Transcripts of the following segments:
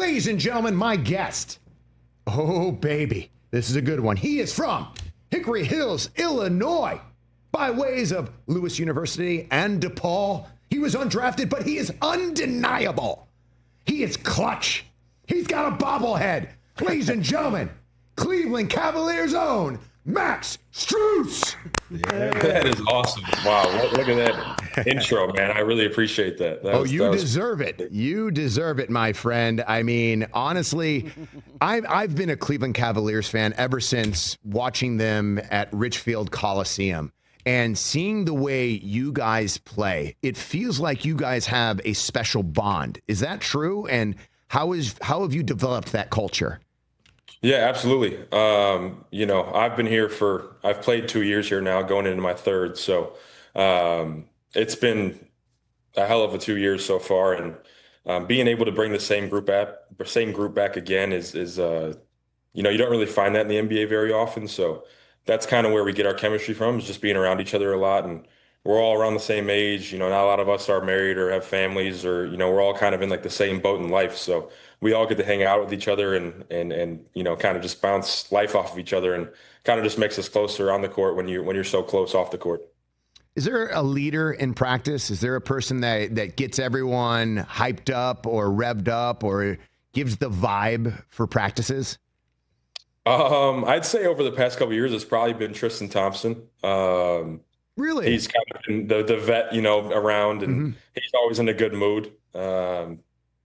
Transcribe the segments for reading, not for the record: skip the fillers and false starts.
Ladies and gentlemen, my guest. Oh, baby. This is a good one. He is from Hickory Hills, Illinois, by ways of Lewis University and DePaul. He was undrafted, but he is undeniable. He is clutch. He's got a bobblehead. Ladies and gentlemen, Cleveland Cavaliers' own Max Strus. Yeah, that is awesome. Wow, look at that intro, man. I really appreciate that. You deserve it. You deserve it, my friend. I mean, honestly, I've been a Cleveland Cavaliers fan ever since watching them at Richfield Coliseum and seeing the way you guys play. It feels like you guys have a special bond. Is that true? And how have you developed that culture? Yeah, absolutely. I've played 2 years here now, going into my third. So it's been a hell of a 2 years so far. And being able to bring the same group back again is you don't really find that in the NBA very often. So that's kind of where we get our chemistry from, is just being around each other a lot. And we're all around the same age. Not a lot of us are married or have families, or, we're all kind of in like the same boat in life. So we all get to hang out with each other and kind of just bounce life off of each other, and kind of just makes us closer on the court when you're so close off the court. Is there a leader in practice? Is there a person that gets everyone hyped up or revved up or gives the vibe for practices? I'd say over the past couple of years, it's probably been Tristan Thompson. Really? He's kind of been the vet, around, and he's always in a good mood.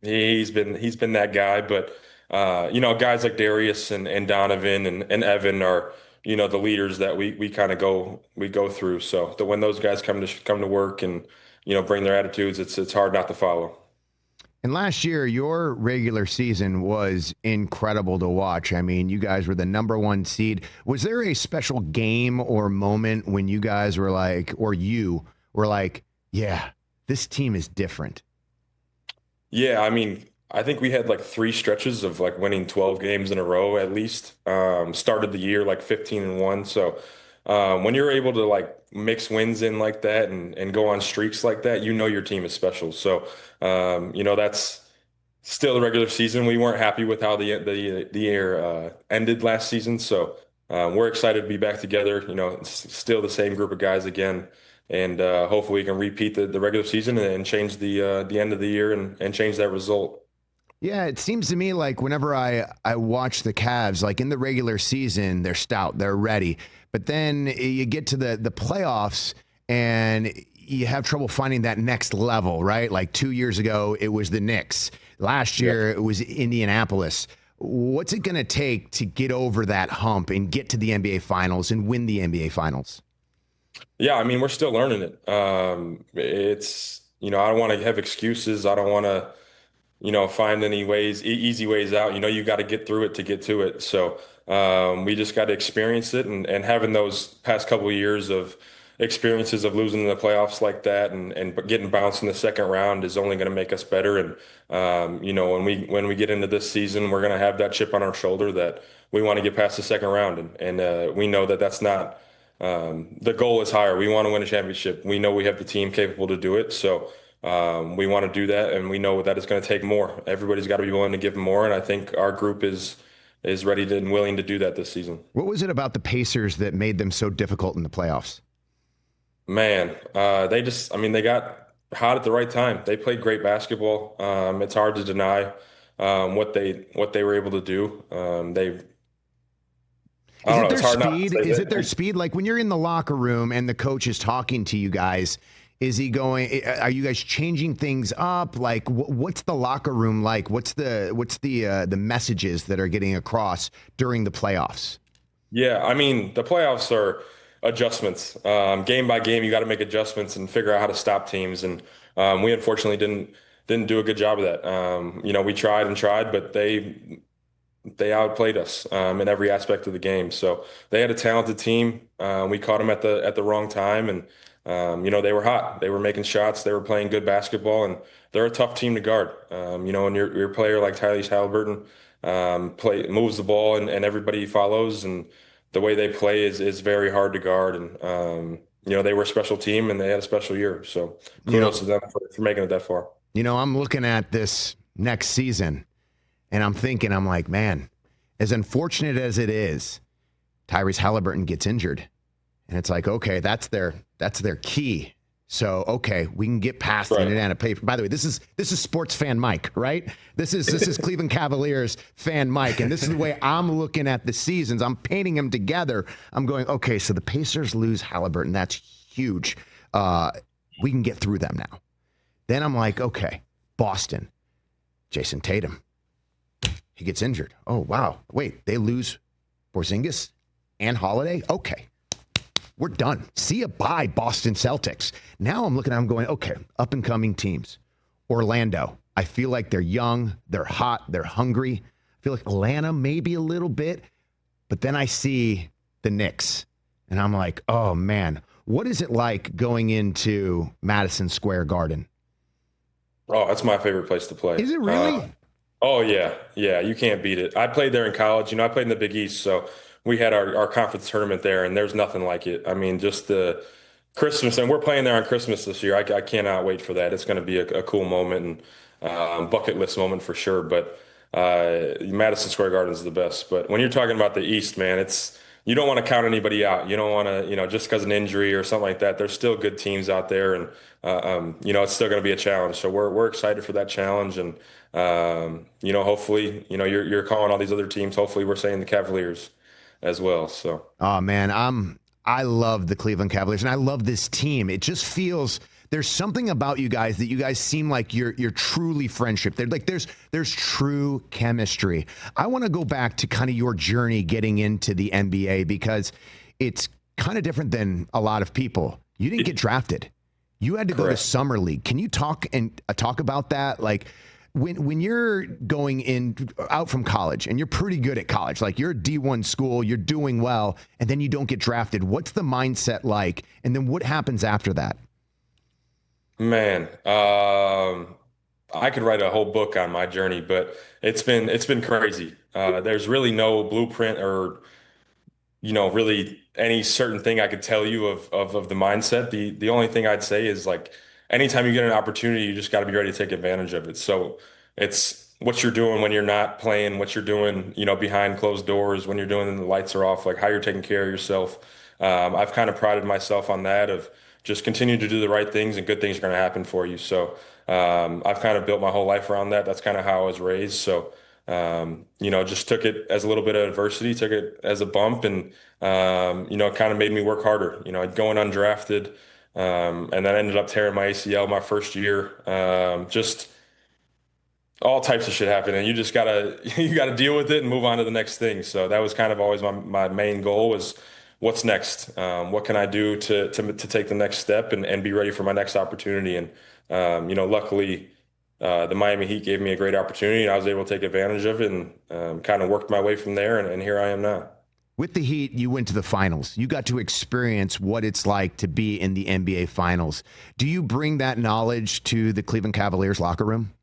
He's been that guy, but guys like Darius and Donovan and Evan are, the leaders that we kind of go through. So when those guys come to work and, bring their attitudes, it's hard not to follow. And last year, your regular season was incredible to watch. I mean, you guys were the #1 seed. Was there a special game or moment when you guys were like, or you were like, yeah, this team is different? Yeah, I mean, I think we had like 3 stretches of like winning 12 games in a row at least. Started the year like 15-1. So when you're able to like mix wins in like that and go on streaks like that, your team is special. So that's still the regular season. We weren't happy with how the year ended last season. So we're excited to be back together. It's still the same group of guys again. And hopefully we can repeat the regular season and change the end of the year and change that result. Yeah, it seems to me like whenever I watch the Cavs, like in the regular season, they're stout, they're ready. But then you get to the playoffs and you have trouble finding that next level, right? Like 2 years ago, it was the Knicks. Last year, It was Indianapolis. What's it going to take to get over that hump and get to the NBA Finals and win the NBA Finals? Yeah, I mean, we're still learning it. It's, I don't want to have excuses. I don't want to, find any easy ways out. You got to get through it to get to it. So we just got to experience it, and having those past couple of years of experiences of losing in the playoffs like that and getting bounced in the second round is only going to make us better. And, when we get into this season, we're going to have that chip on our shoulder that we want to get past the second round. And we know that that's not, the goal is higher. We want to win a championship. We know we have the team capable to do it. So we want to do that, and we know that it's going to take more. Everybody's got to be willing to give more, and I think our group is ready and willing to do that this season. What was it about the Pacers that made them so difficult in the playoffs? Man, they got hot at the right time. They played great basketball. It's hard to deny what they were able to do. Is it their speed? Like when you're in the locker room and the coach is talking to you guys, are you guys changing things up? Like what's the locker room like? What's the messages that are getting across during the playoffs? Yeah, I mean, the playoffs are adjustments. Game by game, you got to make adjustments and figure out how to stop teams. And we unfortunately didn't do a good job of that. We tried and tried, but they outplayed us in every aspect of the game. So they had a talented team. We caught them at the wrong time, and they were hot. They were making shots. They were playing good basketball, and they're a tough team to guard. And your player like Tyrese Halliburton moves the ball, and everybody follows, and the way they play is very hard to guard. And they were a special team, and they had a special year. So kudos to them for making it that far. I'm looking at this next season, And I'm like, man, as unfortunate as it is, Tyrese Halliburton gets injured. And it's like, okay, that's their key. So, okay, we can get past the Indiana paper. By the way, this is sports fan Mike, right? This is Cleveland Cavaliers fan Mike, and this is the way I'm looking at the seasons. I'm painting them together. I'm going, okay, so the Pacers lose Halliburton. That's huge. We can get through them now. Then I'm like, okay, Boston, Jason Tatum. He gets injured. Oh, wow. Wait, they lose Porzingis and Holiday? Okay. We're done. See you bye, Boston Celtics. Now I'm looking at them going, okay, up-and-coming teams. Orlando. I feel like they're young, they're hot, they're hungry. I feel like Atlanta maybe a little bit. But then I see the Knicks, and I'm like, oh, man. What is it like going into Madison Square Garden? Oh, that's my favorite place to play. Is it really? Oh, yeah. Yeah, you can't beat it. I played there in college. I played in the Big East, so we had our conference tournament there, and there's nothing like it. I mean, just the Christmas, and we're playing there on Christmas this year. I cannot wait for that. It's going to be a cool moment and bucket list moment for sure. But Madison Square Garden is the best. But when you're talking about the East, man, you don't want to count anybody out. You don't want to, just because of an injury or something like that. There's still good teams out there, and it's still going to be a challenge. So we're excited for that challenge, and hopefully, you're calling all these other teams. Hopefully, we're saying the Cavaliers as well. So, oh man, I love the Cleveland Cavaliers, and I love this team. It just feels there's something about you guys that you guys seem like you're truly friendship. There's true chemistry. I want to go back to kind of your journey getting into the NBA because it's kind of different than a lot of people. You didn't get drafted. You had to go to summer league. Can you talk about that? Like, when you're going out from college and you're pretty good at college, like you're a D1 school, you're doing well, and then you don't get drafted, what's the mindset like? And then what happens after that? Man, I could write a whole book on my journey, but it's been crazy. There's really no blueprint or really any certain thing I could tell you of the mindset. The only thing I'd say is like anytime you get an opportunity, you just got to be ready to take advantage of it. So it's what you're doing when you're not playing, what you're doing, behind closed doors, when you're doing and the lights are off, like how you're taking care of yourself. I've kind of prided myself on that of just continue to do the right things and good things are going to happen for you. So I've kind of built my whole life around that. That's kind of how I was raised. So just took it as a little bit of adversity, took it as a bump, and it kind of made me work harder. I'd going undrafted, and then I ended up tearing my ACL my first year. Just all types of shit happened, and you just gotta you gotta deal with it and move on to the next thing. So that was kind of always my main goal was what's next? What can I do to take the next step and be ready for my next opportunity? And luckily. The Miami Heat gave me a great opportunity, and I was able to take advantage of it and kind of worked my way from there, and here I am now. With the Heat, you went to the finals. You got to experience what it's like to be in the NBA Finals. Do you bring that knowledge to the Cleveland Cavaliers locker room?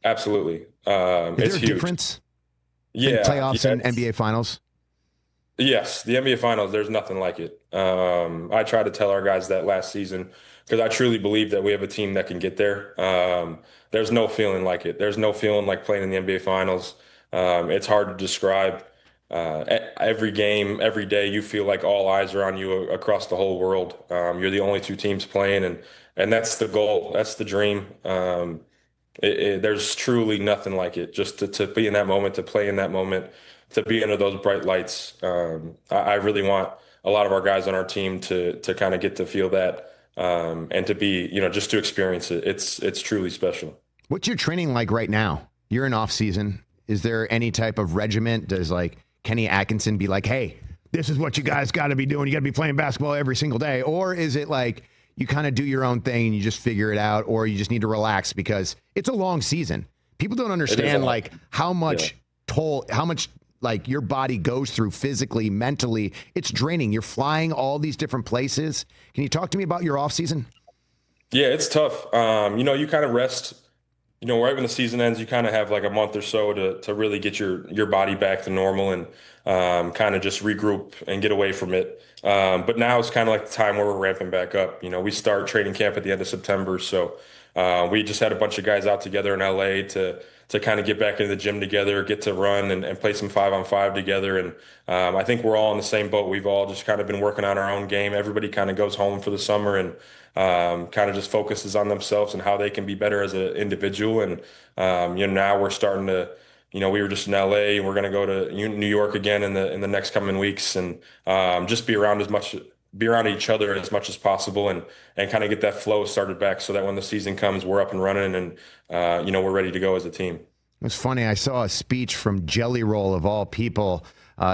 Absolutely. Is there It's a huge. difference in Yeah. playoffs and NBA Finals? Yes, the NBA Finals, there's nothing like it. I tried to tell our guys that last season because I truly believe that we have a team that can get there. There's no feeling like it. There's no feeling like playing in the NBA Finals. It's hard to describe. Every game, every day, you feel like all eyes are on you across the whole world. You're the only two teams playing, and that's the goal. That's the dream. There's truly nothing like it. Just to be in that moment, to play in that moment, to be under those bright lights. I really want a lot of our guys on our team to kind of get to feel that and to be, just to experience it. It's truly special. What's your training like right now? You're in off season. Is there any type of regiment? Does like Kenny Atkinson be like, hey, this is what you guys got to be doing. You got to be playing basketball every single day. Or is it like you kind of do your own thing and you just figure it out, or you just need to relax because it's a long season? People don't understand like how much like your body goes through physically, mentally. It's draining. You're flying all these different places. Can you talk to me about your off season? Yeah, it's tough. You kind of rest. Right when the season ends, you kind of have like a month or so to really get your body back to normal and kind of just regroup and get away from it. But now it's kind of like the time where we're ramping back up. We start training camp at the end of September, so We just had a bunch of guys out together in LA to kind of get back into the gym together, get to run and play some 5-on-5 together. And I think we're all in the same boat. We've all just kind of been working on our own game. Everybody kind of goes home for the summer and kind of just focuses on themselves and how they can be better as an individual. And now we're starting to, we were just in LA. We're going to go to New York again in the next coming weeks, and just be around each other as much as possible, and kind of get that flow started back, so that when the season comes, we're up and running, and we're ready to go as a team. It was funny. I saw a speech from Jelly Roll of all people.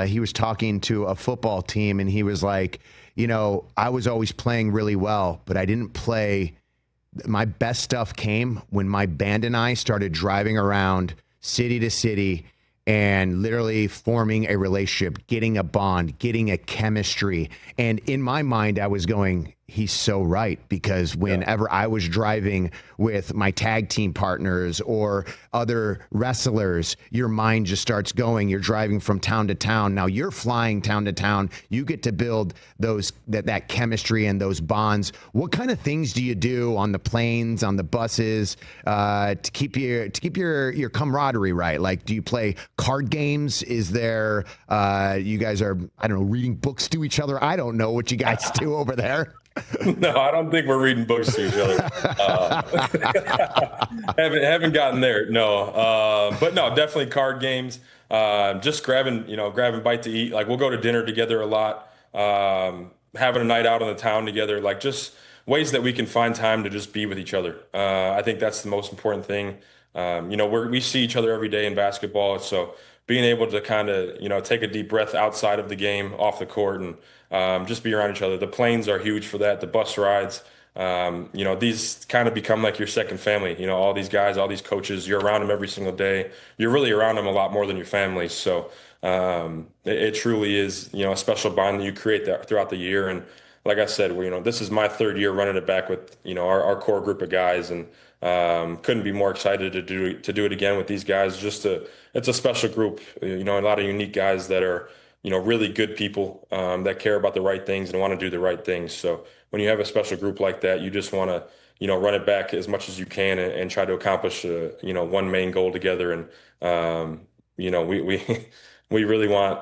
He was talking to a football team, and he was like, I was always playing really well, but I didn't play. My best stuff came when my band and I started driving around city to city and literally forming a relationship, getting a bond, getting a chemistry. And in my mind, I was going, he's so right, because whenever I was driving with my tag team partners or other wrestlers, your mind just starts going. You're driving from town to town. Now you're flying town to town. You get to build that chemistry and those bonds. What kind of things do you do on the planes, on the buses, to keep your camaraderie right? Like, do you play card games? Is there you guys are, I don't know, reading books to each other? I don't know what you guys do over there. No, I don't think we're reading books to each other. Haven't gotten there. No, but no, definitely card games. Just grabbing bite to eat. Like, we'll go to dinner together a lot. Having a night out on the town together. Like, just ways that we can find time to just be with each other. I think that's the most important thing. We see each other every day in basketball, so being able to kind of take a deep breath outside of the game, off the court, and just be around each other. The planes are huge for that. The bus rides, these kind of become like your second family. All these guys, all these coaches, you're around them every single day. You're really around them a lot more than your family. So it truly is, a special bond that you create that throughout the year. And like I said, this is my third year running it back with, our core group of guys, and couldn't be more excited to do it again with these guys. It's a special group, a lot of unique guys that are, really good people, that care about the right things and want to do the right things. So when you have a special group like that, you just want to, run it back as much as you can, and try to accomplish, one main goal together. And, we really want,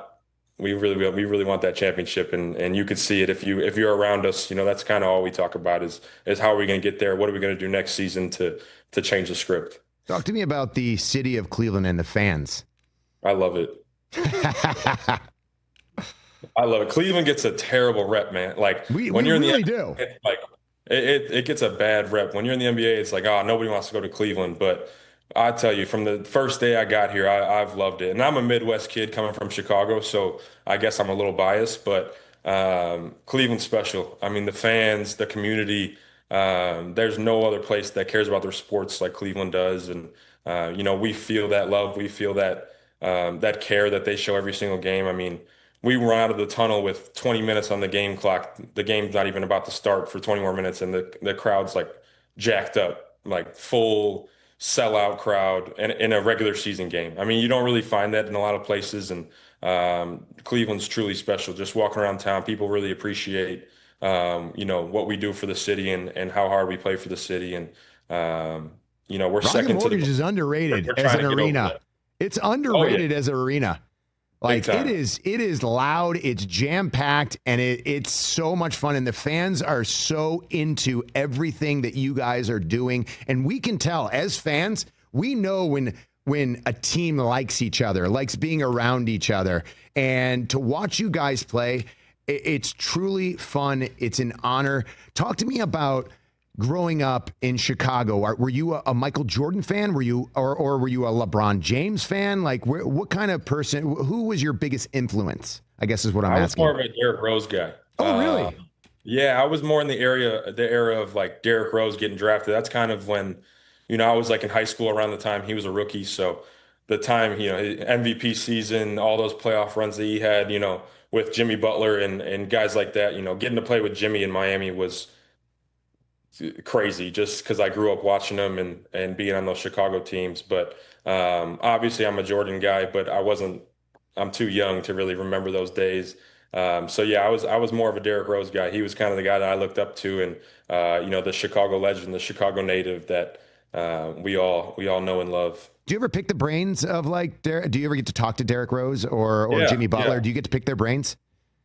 we really want that championship, and you could see it if you're around us. That's kind of all we talk about is how are we going to get there? What are we going to do next season to change the script? Talk to me about the city of Cleveland and the fans. I love it. I love it. Cleveland gets a terrible rep, man. Like, when you're in the really NBA, do. like it gets a bad rep. When you're in the NBA, it's like, oh, nobody wants to go to Cleveland. But I tell you, from the first day I got here, I've loved it. And I'm a Midwest kid coming from Chicago, so I guess I'm a little biased, but Cleveland's special. I mean, the fans, the community, there's no other place that cares about their sports like Cleveland does. And we feel that love. We feel that care that they show every single game. I mean, we run out of the tunnel with 20 minutes on the game clock. The game's not even about to start for 20 more minutes, and the crowd's like jacked up, like full sellout crowd in a regular season game. I mean, you don't really find that in a lot of places, and Cleveland's truly special. Just walking around town, people really appreciate what we do for the city, and how hard we play for the city. And we're Rocket second to Mortgage is underrated as an arena. It's underrated as an arena. Like, it is loud, it's jam-packed, and it's so much fun. And the fans are so into everything that you guys are doing. And we can tell, as fans, we know when a team likes each other, likes being around each other. And to watch you guys play, it's truly fun. It's an honor. Talk to me about growing up in Chicago. Were you a Michael Jordan fan? Were you, or were you a LeBron James fan? Like, what kind of person? Who was your biggest influence? I guess is what I'm asking. I was more of a Derrick Rose guy. Oh, really? Yeah, I was more in the era of like Derrick Rose getting drafted. That's kind of when, I was like in high school around the time he was a rookie. So the time, MVP season, all those playoff runs that he had, with Jimmy Butler and guys like that, getting to play with Jimmy in Miami was crazy, just because I grew up watching them and being on those Chicago teams. But obviously I'm a Jordan guy, but I'm too young to really remember those days. So yeah, I was more of a Derrick Rose guy. He was kind of the guy that I looked up to, and the Chicago legend, the Chicago native that we all know and love. Do you ever pick the brains of like Derrick? Do you ever get to talk to Derrick Rose or Yeah, Jimmy Butler? yeah. Do you get to pick their brains?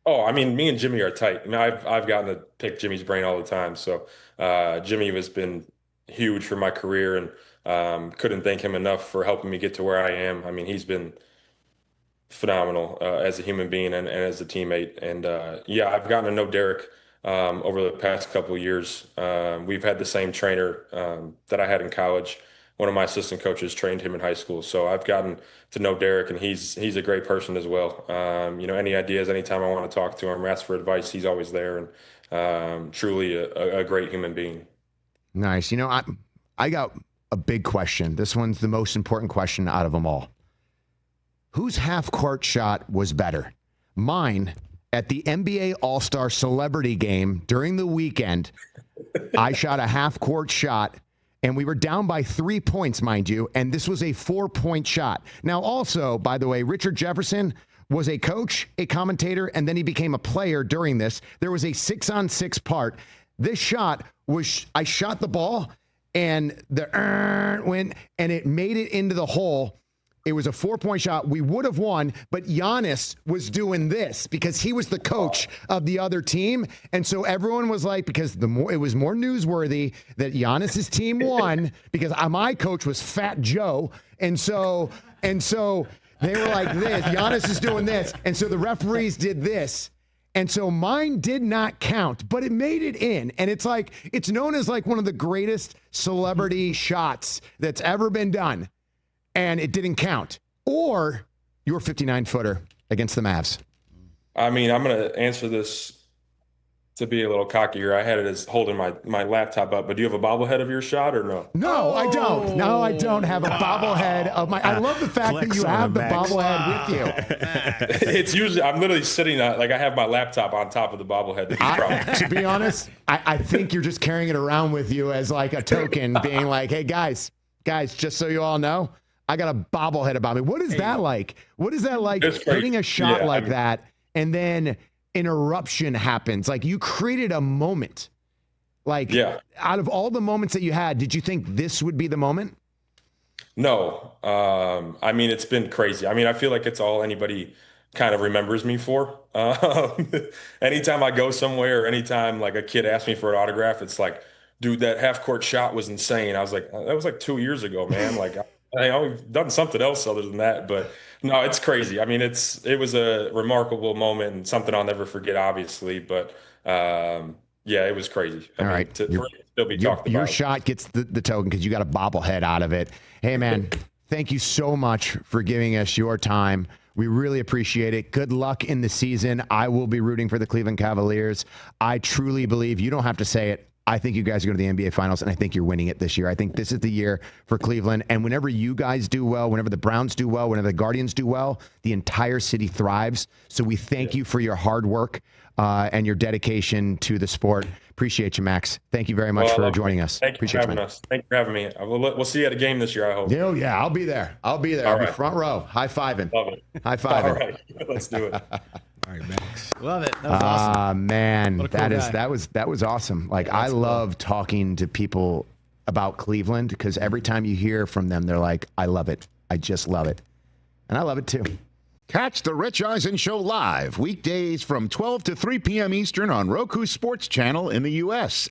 Oh, I mean, me and Jimmy are tight. I mean, I've gotten to pick Jimmy's brain all the time. So Jimmy has been huge for my career, and couldn't thank him enough for helping me get to where I am. I mean, he's been phenomenal as a human being and as a teammate. And yeah, I've gotten to know Derek over the past couple of years. We've had the same trainer that I had in college. One of my assistant coaches trained him in high school, so I've gotten to know Derek, and he's a great person as well. Any ideas, anytime I want to talk to him or ask for advice, he's always there, and truly a great human being. Nice. I got a big question. This one's the most important question out of them all. Whose half-court shot was better? Mine, at the NBA All-Star Celebrity Game during the weekend, I shot a half-court shot, and we were down by 3 points, mind you, and this was a 4-point shot. Now, also, by the way, Richard Jefferson was a coach, a commentator, and then he became a player during this. There was a 6-on-6 part. This shot was, I shot the ball, and the went, and it made it into the hole. It was a 4-point shot. We would have won, but Giannis was doing this because he was the coach of the other team. And so everyone was like, because it was more newsworthy that Giannis's team won because my coach was Fat Joe. And so they were like this, Giannis is doing this. And so the referees did this. And so mine did not count, but it made it in. And it's known as like one of the greatest celebrity shots that's ever been done. And it didn't count. Or your 59-footer against the Mavs. I mean, I'm going to answer this to be a little cockier. I had it as holding my laptop up, but do you have a bobblehead of your shot or no? No, I don't. No, I don't have a bobblehead of my. I love the fact that you have the bobblehead with you. It's usually, I'm literally sitting like I have my laptop on top of the bobblehead. To be honest, I think you're just carrying it around with you as like a token, being like, hey, guys, just so you all know, I got a bobblehead about me. What is that like? What is that like hitting a shot that and then an eruption happens? Like you created a moment. Like out of all the moments that you had, did you think this would be the moment? No. I mean, it's been crazy. I mean, I feel like it's all anybody kind of remembers me for. Anytime I go somewhere or anytime like a kid asks me for an autograph, it's like, dude, that half court shot was insane. I was like, that was like 2 years ago, man. Like I've done something else other than that, but no, it's crazy. I mean, it was a remarkable moment and something I'll never forget, obviously, but it was crazy. All right. For it to still be talked about. Your shot gets the token because you got a bobblehead out of it. Hey, man, thank you so much for giving us your time. We really appreciate it. Good luck in the season. I will be rooting for the Cleveland Cavaliers. I truly believe, you don't have to say it, I think you guys are going to the NBA Finals, and I think you're winning it this year. I think this is the year for Cleveland. And whenever you guys do well, whenever the Browns do well, whenever the Guardians do well, the entire city thrives. So we thank you for your hard work and your dedication to the sport. Appreciate you, Max. Thank you very much for joining us. Thank you for having us. Thank you for having me. We'll see you at a game this year, I hope. Yeah, I'll be there. I'll be Right. front row. High-fiving. Love it. High-fiving. All right. Let's do it. All right, Max. Love it. That was awesome. Man, What a cool guy. that was awesome. Like I love talking to people about Cleveland because every time you hear from them, they're like, I love it. I just love it. And I love it too. Catch the Rich Eisen Show live weekdays from 12 to 3 p.m. Eastern on Roku Sports Channel in the U.S.